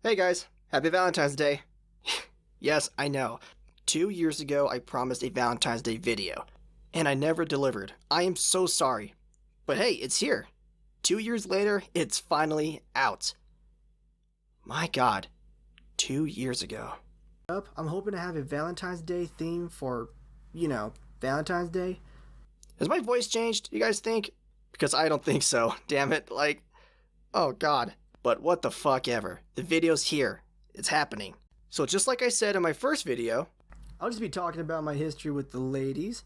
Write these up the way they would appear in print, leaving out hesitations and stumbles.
Hey guys, happy Valentine's Day. Yes, I know. 2 years ago, I promised a Valentine's Day video, and I never delivered. I am so sorry. But hey, it's here. 2 years later, it's finally out. My god, 2 years ago. I'm hoping to have a Valentine's Day theme for, Valentine's Day. Has my voice changed, you guys think? Because I don't think so. Damn it, oh god. But what the fuck ever. The video's here. It's happening. So just like I said in my first video, I'll just be talking about my history with the ladies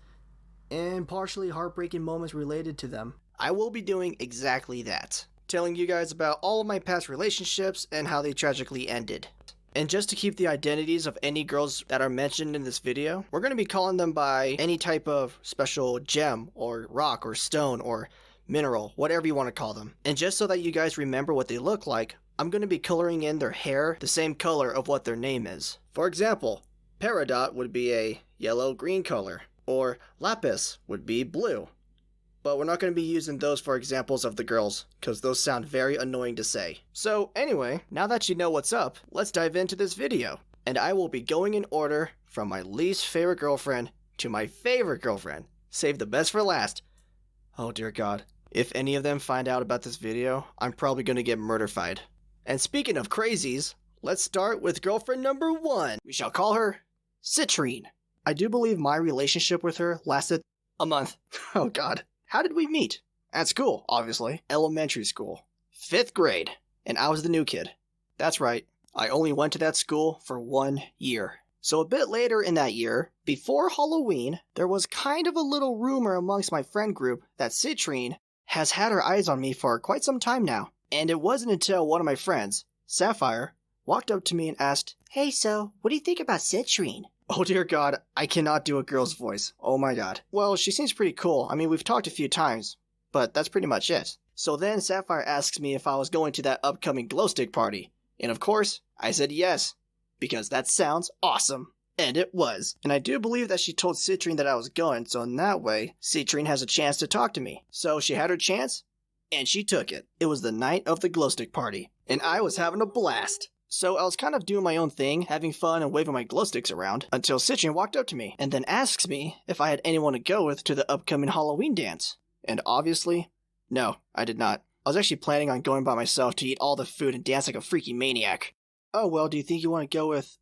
and partially heartbreaking moments related to them. I will be doing exactly that. Telling you guys about all of my past relationships and how they tragically ended. And just to keep the identities of any girls that are mentioned in this video, we're going to be calling them by any type of special gem or rock or stone or mineral, whatever you want to call them. And just so that you guys remember what they look like, I'm going to be coloring in their hair the same color of what their name is. For example, Peridot would be a yellow-green color, or Lapis would be blue. But we're not going to be using those for examples of the girls, because those sound very annoying to say. So anyway, now that you know what's up, let's dive into this video. And I will be going in order from my least favorite girlfriend to my favorite girlfriend. Save the best for last. Oh dear god. If any of them find out about this video, I'm probably going to get murderfied. And speaking of crazies, let's start with girlfriend number 1. We shall call her Citrine. I do believe my relationship with her lasted a month. Oh god. How did we meet? At school, obviously. Elementary school. 5th grade. And I was the new kid. That's right. I only went to that school for 1 year. So a bit later in that year, before Halloween, there was kind of a little rumor amongst my friend group that Citrine has had her eyes on me for quite some time now. And it wasn't until one of my friends, Sapphire, walked up to me and asked, "Hey, so, what do you think about Citrine?" Oh dear god, I cannot do a girl's voice. Oh my god. Well, she seems pretty cool. I mean, we've talked a few times, but that's pretty much it. So then Sapphire asks me if I was going to that upcoming glow stick party. And of course, I said yes, because that sounds awesome. And it was. And I do believe that she told Citrine that I was going, so in that way, Citrine has a chance to talk to me. So she had her chance, and she took it. It was the night of the glow stick party, and I was having a blast. So I was kind of doing my own thing, having fun and waving my glow sticks around, until Citrine walked up to me, and then asks me if I had anyone to go with to the upcoming Halloween dance. And obviously, no, I did not. I was actually planning on going by myself to eat all the food and dance like a freaking maniac. Oh well, do you think you want to go with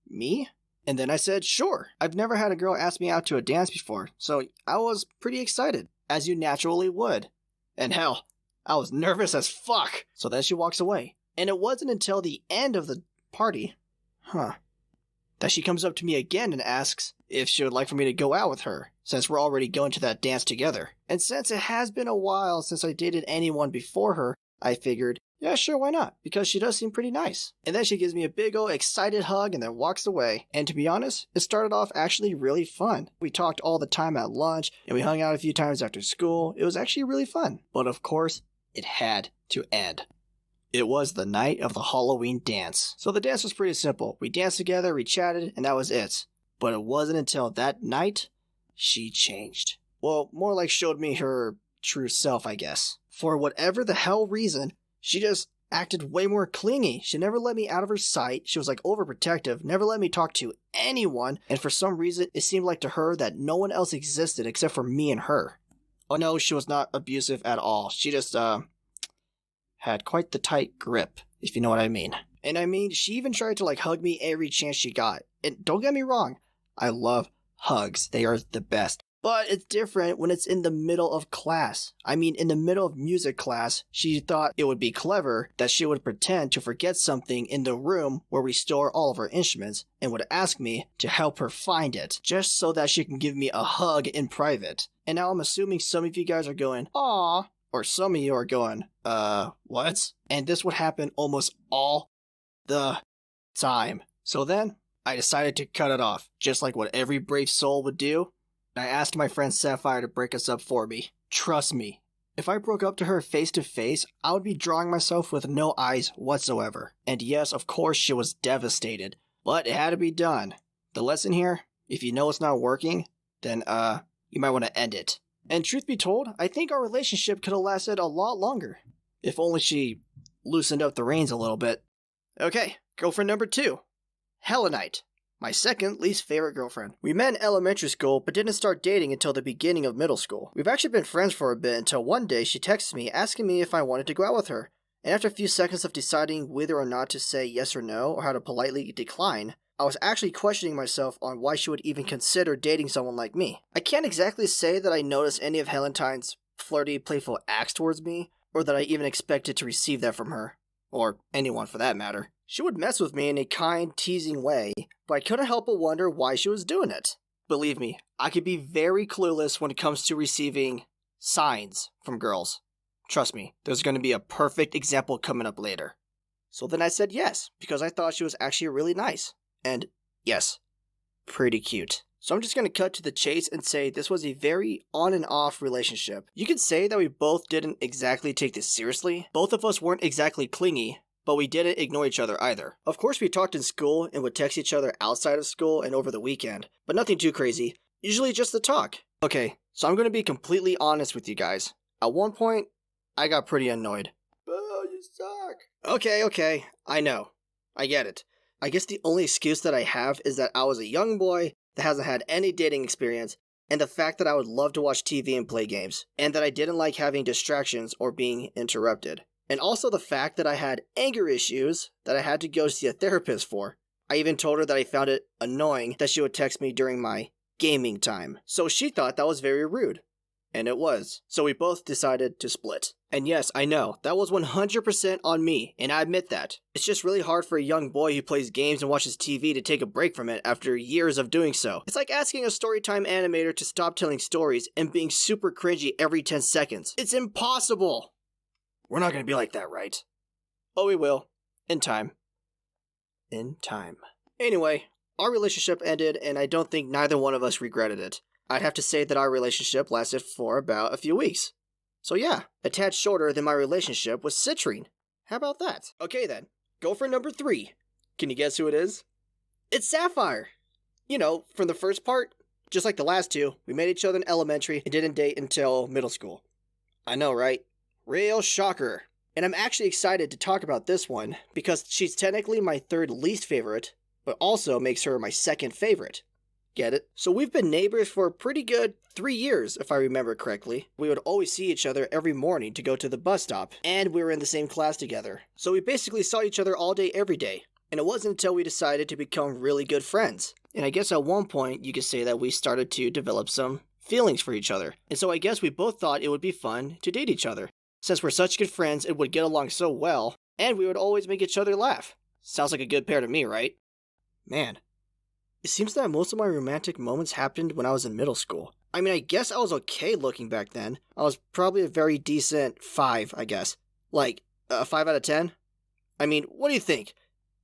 me? And then I said, sure. I've never had a girl ask me out to a dance before, so I was pretty excited, as you naturally would. And hell, I was nervous as fuck. So then she walks away. And it wasn't until the end of the party, that she comes up to me again and asks if she would like for me to go out with her, since we're already going to that dance together. And since it has been a while since I dated anyone before her, I figured, yeah, sure, why not? Because she does seem pretty nice. And then she gives me a big ol' excited hug and then walks away. And to be honest, it started off actually really fun. We talked all the time at lunch, and we hung out a few times after school. It was actually really fun. But of course, it had to end. It was the night of the Halloween dance. So the dance was pretty simple. We danced together, we chatted, and that was it. But it wasn't until that night she changed. Well, more like showed me her true self, I guess. For whatever the hell reason, she just acted way more clingy. She never let me out of her sight. She was like overprotective, never let me talk to anyone. And for some reason, it seemed like to her that no one else existed except for me and her. Oh no, she was not abusive at all. She just, had quite the tight grip, if you know what I mean. And I mean, she even tried to hug me every chance she got. And don't get me wrong, I love hugs. They are the best. But it's different when it's in the middle of class. I mean, in the middle of music class, she thought it would be clever that she would pretend to forget something in the room where we store all of our instruments and would ask me to help her find it, just so that she can give me a hug in private. And now I'm assuming some of you guys are going, "Aw," or some of you are going, what? And this would happen almost all the time. So then, I decided to cut it off, just like what every brave soul would do. I asked my friend Sapphire to break us up for me. Trust me, if I broke up to her face to face, I would be drawing myself with no eyes whatsoever. And yes, of course she was devastated, but it had to be done. The lesson here, if you know it's not working, then, you might want to end it. And truth be told, I think our relationship could have lasted a lot longer. If only she loosened up the reins a little bit. Okay, girlfriend number 2. Helenite. My second least favorite girlfriend. We met in elementary school, but didn't start dating until the beginning of middle school. We've actually been friends for a bit until one day she texted me asking me if I wanted to go out with her. And after a few seconds of deciding whether or not to say yes or no, or how to politely decline, I was actually questioning myself on why she would even consider dating someone like me. I can't exactly say that I noticed any of Helentine's flirty, playful acts towards me, or that I even expected to receive that from her. Or anyone for that matter. She would mess with me in a kind, teasing way, but I couldn't help but wonder why she was doing it. Believe me, I could be very clueless when it comes to receiving signs from girls. Trust me, there's going to be a perfect example coming up later. So then I said yes, because I thought she was actually really nice. And yes, pretty cute. So I'm just going to cut to the chase and say this was a very on and off relationship. You could say that we both didn't exactly take this seriously. Both of us weren't exactly clingy, but we didn't ignore each other either. Of course, we talked in school and would text each other outside of school and over the weekend, but nothing too crazy. Usually just the talk. Okay, so I'm going to be completely honest with you guys. At one point, I got pretty annoyed. Oh, you suck. Okay, I know. I get it. I guess the only excuse that I have is that I was a young boy that hasn't had any dating experience, and the fact that I would love to watch TV and play games, and that I didn't like having distractions or being interrupted. And also the fact that I had anger issues that I had to go see a therapist for. I even told her that I found it annoying that she would text me during my gaming time. So she thought that was very rude. And it was. So we both decided to split. And yes, I know, that was 100% on me, and I admit that. It's just really hard for a young boy who plays games and watches TV to take a break from it after years of doing so. It's like asking a storytime animator to stop telling stories and being super cringy every 10 seconds. It's impossible! We're not gonna be like that, right? Oh, we will. In time. In time. Anyway, our relationship ended, and I don't think neither one of us regretted it. I'd have to say that our relationship lasted for about a few weeks. So yeah, a tad shorter than my relationship with Citrine. How about that? Okay then, girlfriend number 3. Can you guess who it is? It's Sapphire! You know, from the first part, just like the last two, we met each other in elementary and didn't date until middle school. I know, right? Real shocker. And I'm actually excited to talk about this one, because she's technically my third least favorite, but also makes her my second favorite. Get it? So we've been neighbors for a pretty good 3 years, if I remember correctly. We would always see each other every morning to go to the bus stop, and we were in the same class together. So we basically saw each other all day every day. And it wasn't until we decided to become really good friends. And I guess at one point you could say that we started to develop some feelings for each other. And so I guess we both thought it would be fun to date each other. Since we're such good friends and would get along so well, and we would always make each other laugh. Sounds like a good pair to me, right? Man. It seems that most of my romantic moments happened when I was in middle school. I mean, I guess I was okay looking back then. I was probably a very decent 5, I guess. Like, a 5 out of 10? I mean, what do you think?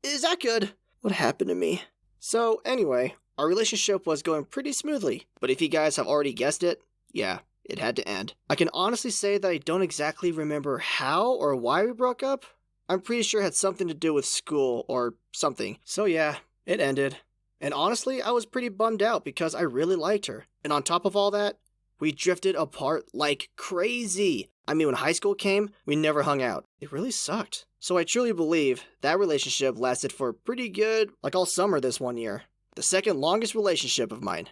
Is that good? What happened to me? So, anyway, our relationship was going pretty smoothly. But if you guys have already guessed it, yeah, it had to end. I can honestly say that I don't exactly remember how or why we broke up. I'm pretty sure it had something to do with school or something. So yeah, it ended. And honestly, I was pretty bummed out because I really liked her. And on top of all that, we drifted apart like crazy. I mean, when high school came, we never hung out. It really sucked. So I truly believe that relationship lasted for pretty good, like all summer this one year. The second longest relationship of mine.